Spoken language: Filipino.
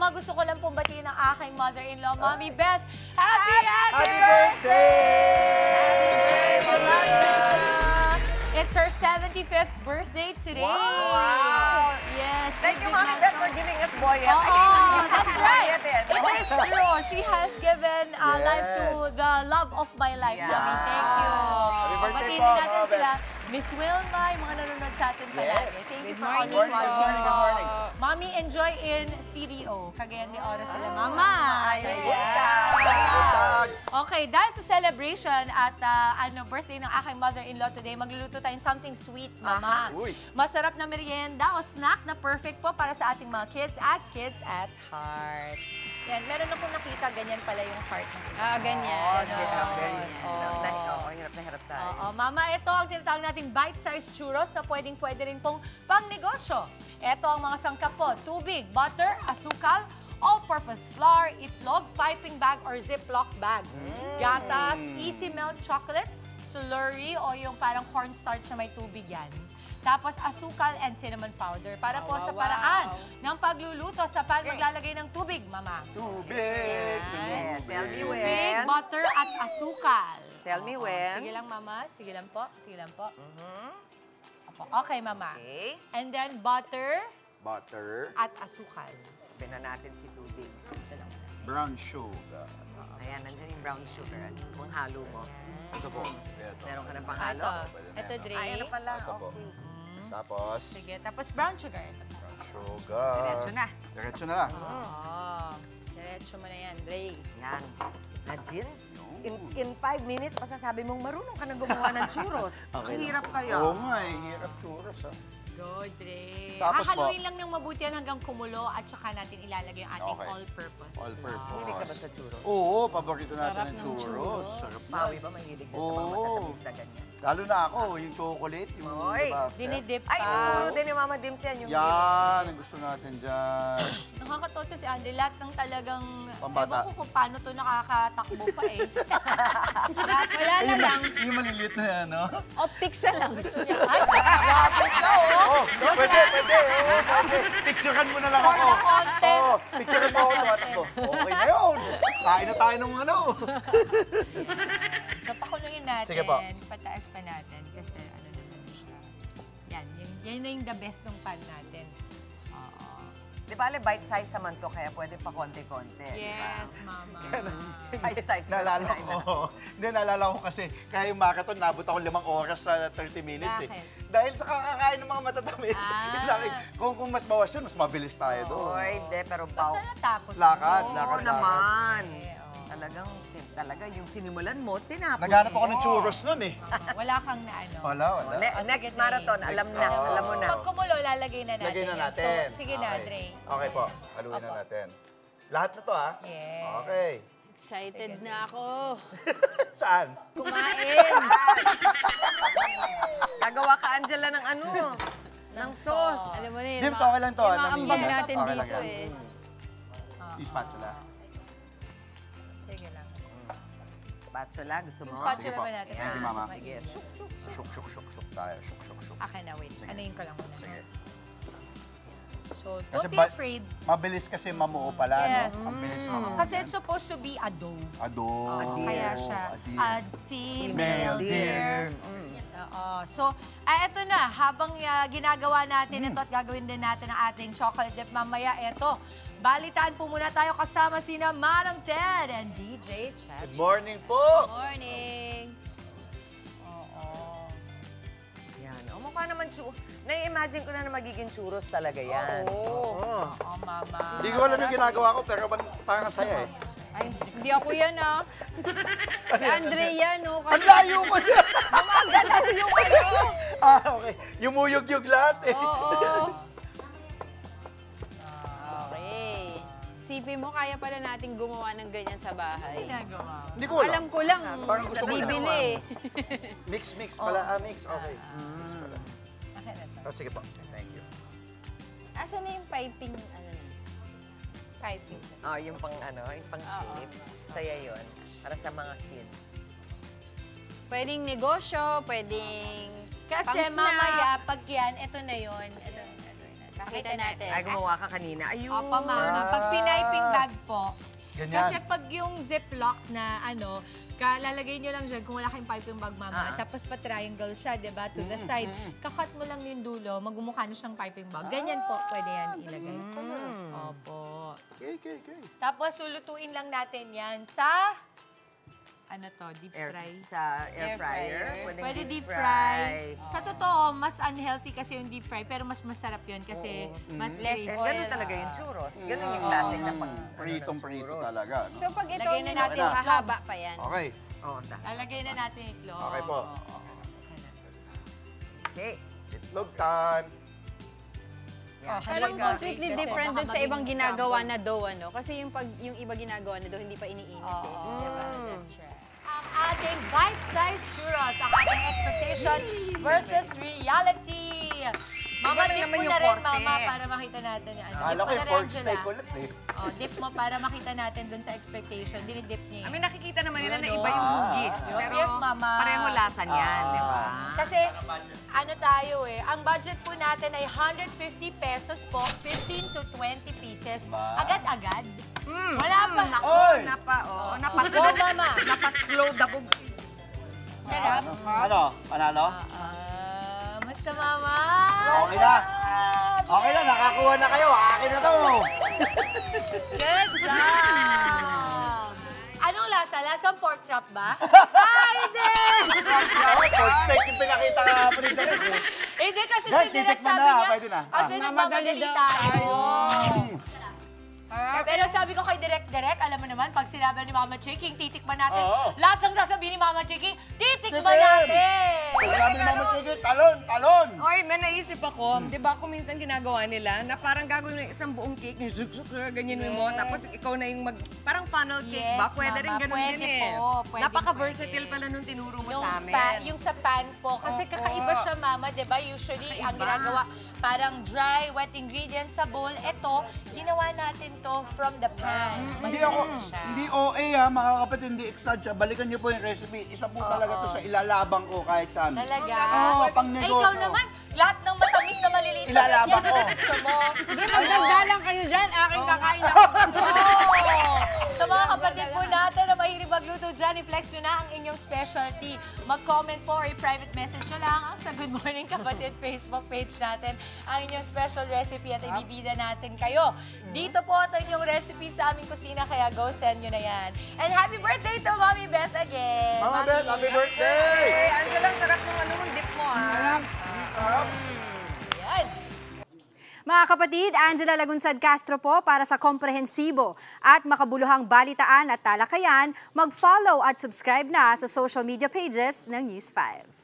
Mama, gusto ko lang pong batiin ang aking mother-in-law, Mommy Beth. Happy birthday! It's her 75th birthday today. Wow! Yes. Thank you, Mommy Beth, for giving us Boyet. Oh, that's right. It is true. She has given life to the love of my life, Mommy. Thank you. Happy birthday Batiin po, natin Mama sila. Miss Wilma, yung mga nanonood sa atin palagi. Yes. Thank you Good for always morning. watching. Good morning. Mommy, enjoy in CDO. Cagayan de Oro sila, Mama. Okay, dahil sa celebration at birthday ng aking mother-in-law today, magluluto tayong something sweet, Mama. Uy. Masarap na merienda o snack na perfect po para sa ating mga kids at heart. Yan, meron akong nakita, ganyan pala yung heart. Ganyan. Hirap na hirap tayo. Mama, ito ang tinatawag nating bite-sized churros na pwedeng-pwede rin pong pang-negosyo. Ito ang mga sangkap po, tubig, butter, asukal, all-purpose flour, itlog, piping bag or ziplock bag, gatas, easy melt chocolate, slurry o yung parang cornstarch na may tubig yan. Tapos asukal and cinnamon powder para po sa paraan ng pagluluto sa pan maglalagay ng tubig, Mama. Tubig! Tell me when. Tubig, butter at asukal. Tell me when. Sige lang, Mama. Sige lang po. Sige lang po. Okay, Mama. Okay. And then butter Butter. at asukal. Sabihin na natin si tubig. Brown sugar. Ayan, nandiyan yung brown sugar. Kung halo mo. Ito po. Meron ka ng panghalo? Ito, Dre. Ay, ano pala? Ito po. Okay. Tapos, Sige, tapos brown sugar. brown sugar. Diretso na. Diretso na lang. Diretso mo na yan, Dre. Yan. Na gin? In 5 minutes, masasabi mong marunong ka na gumawa ng churros. Ang hirap kaya. Oo nga eh, hirap churros ah. Go, Dre. Tapos Hahaluin lang ng mabuti yan hanggang kumulo at saka natin ilalagay ang ating all-purpose. All-purpose. Mahilig ka ba sa churros? Oo, paborito natin Sarap ng ng churros. Sarap na. Pawi ba mahilig ka sa mga matatamis na ganyan? Lalo na ako, yung chocolate, yung Oy, diba, Dinidip Ay, pa. puro din yung Mama Dims yan. Yung yan, ang gusto natin dyan. Nakakatawa to si Andy. Lahat ng talagang... Pambata. Ewan ko kung paano to nakakatakbo pa eh. Lahat, wala na lang. Yung maliliit na yan, no? Optics na lang. Gusto niya. Ay, grabe siya, oh. Oh, pwede. Picturean mo na lang ako. For the content. Oh, picturean mo ako, tumatakbo. Okay na yun. Kain na tayo ng ano. So, pakulungin natin. Sige po. Pataas pa natin kasi ano naman siya. Yan na yung the best ng pan natin. Di ba, bite size naman to, kaya pwede pa konti-konti. Yes, Mama. Bite size. Naalala ko. Hindi, naalala ko kasi kaya yung marathon, nabot ako 5 oras sa 30 minutes eh. Bakit? Dahil sa kakakain ng mga matatamis. Sabi, kung mas bawas yun, mas mabilis tayo doon. Oy, hindi, pero Basta natapos Lakad, mo. lakad. Oo naman. Okay, Talaga, yung sinimulan mo, tinapos Naghanap ako mo. ng churros nun eh. Wala kang na ano. Wala. Next sige, marathon, Dre. alam na, alam mo na. Pag kumulo, lalagay na natin. Lagay na yan. natin. So, sige na, Dre. Okay po, haluin na natin. Lahat na to ha? Yes. Okay. Excited na ako. Saan? Kumain. Gagawa ka, Angela, ng ano? Ng sauce. Alam mo na yun. Dims, okay lang to. Yung mga ambag Namimigas. natin Okay lang dito yan. eh. Yung spatula. Sige lang. Spatula, gusto mo? Spatula Sige po. ba natin? Thank you, Mama. Sige. Shuk tayo. Shuk. Akin na, wait. Anuin ko lang muna. Sige. So, Kasi don't be afraid. Mabilis kasi mamuo pala, Yes. no? Ang bilis mamuo. Kasi it's supposed to be a dough. Kaya siya, a female deer. Oo. So, eto na, habang ginagawa natin ito at gagawin din natin ang ating chocolate dip mamaya, eto, balitaan po muna tayo kasama sina Manang Ted and DJ Chet. Good morning po! Morning. Yan. O, mukha naman nai-imagine ko na magiging churros talaga yan. Oo. Oo, Mama. Hindi ko alam yung ginagawa ko, pero parang saya eh. Ay, hindi ako yan ah. Si Andre yan oh. Ang layo ko dyan! Gumagalaw yung ano. Okay. Yumuyog-yug lahat eh. Oo. Okay. Sipin mo, kaya pala natin gumawa ng ganyan sa bahay. Ginagawa. Hindi ko alam. Alam ko lang, Parang gusto ko bibili. Mix pala. Mix. Okay. Mix pala. Akin na to. Oh, sige po. Thank you. Asan na yung piping, ano na? Piping. Oh, yung pang shape. Saya yun. Para sa mga kids. Pwedeng negosyo, pwedeng Kasi pang-snack. mamaya, pag yan, ito na yun. Ito, Pakita natin. Ay, gumawa ka kanina. Ayun. Opo, mama. Pag piniping bag po, Ganyan. kasi pag yung ziplock na lalagay nyo lang dyan kung wala kayong piping bag, mama. Tapos pa-triangle siya, di ba? To the side. Kakat mo lang yung dulo, magmumukha na siyang piping bag. Ganyan po, pwede yan ilagay. Opo. Okay. Tapos sulutuin lang natin yan sa, deep fry. Sa air fryer. Pwede deep fry. Sa totoo, mas unhealthy kasi yung deep fry, pero mas masarap yun kasi mas Less crazy. oil. Ganun talaga yung churros. Ganun yung classic na pag... Pritong-prito talaga. No? So pag ito, Lagay na natin niluto, hahaba pa yan. Okay. Oh, Lalagay na natin yung itlog. Okay po. okay. Itlog time. Parang completely different dun sa ibang ginagawa na dough, Kasi yung iba ginagawa na dough, hindi pa iniinit. Diba? That's right. Ang ating bite-sized churros, ang ating expectation versus reality. Mama, Iba dip naman mo yung na rin, korte. mama, para makita natin yung Dip Akala mo ko na yung rin, pork Angela. steak ulit eh. Dip mo para makita natin dun sa expectation. Dinidip niya. I mean, nakikita naman nila na Ano? iba yung hugis. Ah. Pero Yes, mama. pareho lasa niyan, di ba? Kasi, tayo ang budget po natin ay 150 pesos po, 15 to 20 pieces. Agad-agad. Wala pa. Oy! Go, mama. Napaslow dabog. Sarap. Panalo? Basta, mama. Okay na. Okay na, nakakuha na kayo. Akin na to. Good job! Anong lasa? Lasang pork chop ba? Hindi! Pork steak yung pinakita ka prito rin. Hindi kasi Guys, si Direk titikman sabi na. niya, Pwede na. kasi nagmamadali tayo. Pero sabi ko kay Direk, alam mo naman, pag sinabi ni Mama Chiking, titikman natin. Oo. Lahat ng sasabihin ni Mama Chiking, titikman Tikim! natin! Sabi ni Mama Chicky, talon! Oy, may naisip ako, di ba kung minsan ginagawa nila na parang gagawin mo yung isang buong cake, yung zuk-zuk, ganyan mo, tapos ikaw na yung parang funnel cake Yes, ba? Pwede rin Mama, ganun pwede din eh. po, pwede, Napaka-versatile pwede. pala nung tinuro mo Yung sa amin. yung sa pan po. Kasi kakaiba siya, Mama, di ba? Usually, ang ginagawa, parang dry, wet ingredients sa bowl. Ito, ginawa natin to from the pan. Hindi OA ha, mga kapatid, hindi extra siya. Balikan niyo po yung recipe. Isa po talaga to sa ilalabang ko kahit saan. Talaga? Oo, pang Ay, negosyo. ikaw naman, lahat ng matamis na maliliit na Ilalabang ganyan, ko. gusto mo. Hindi, magdagdalang kayo dyan. Aking kakain ako. Oh! Sa mga kapatid po natin na mahilig magluto dyan, i-flex nyo na ang inyong specialty. Mag-comment po or i-private message nyo lang sa Good Morning Kapatid Facebook page natin ang inyong special recipe at ibibida natin kayo. Dito po ito inyong recipe sa aming kusina, kaya go send nyo na yan. And happy birthday to Mommy Beth again! Mama Beth, happy birthday! Ang salang sarap ng dip mo ha. Yan! Mga kapatid, Angela Lagunsad Castro po para sa komprehensibo at makabuluhang balitaan at talakayan. Mag-follow at subscribe na sa social media pages ng News 5.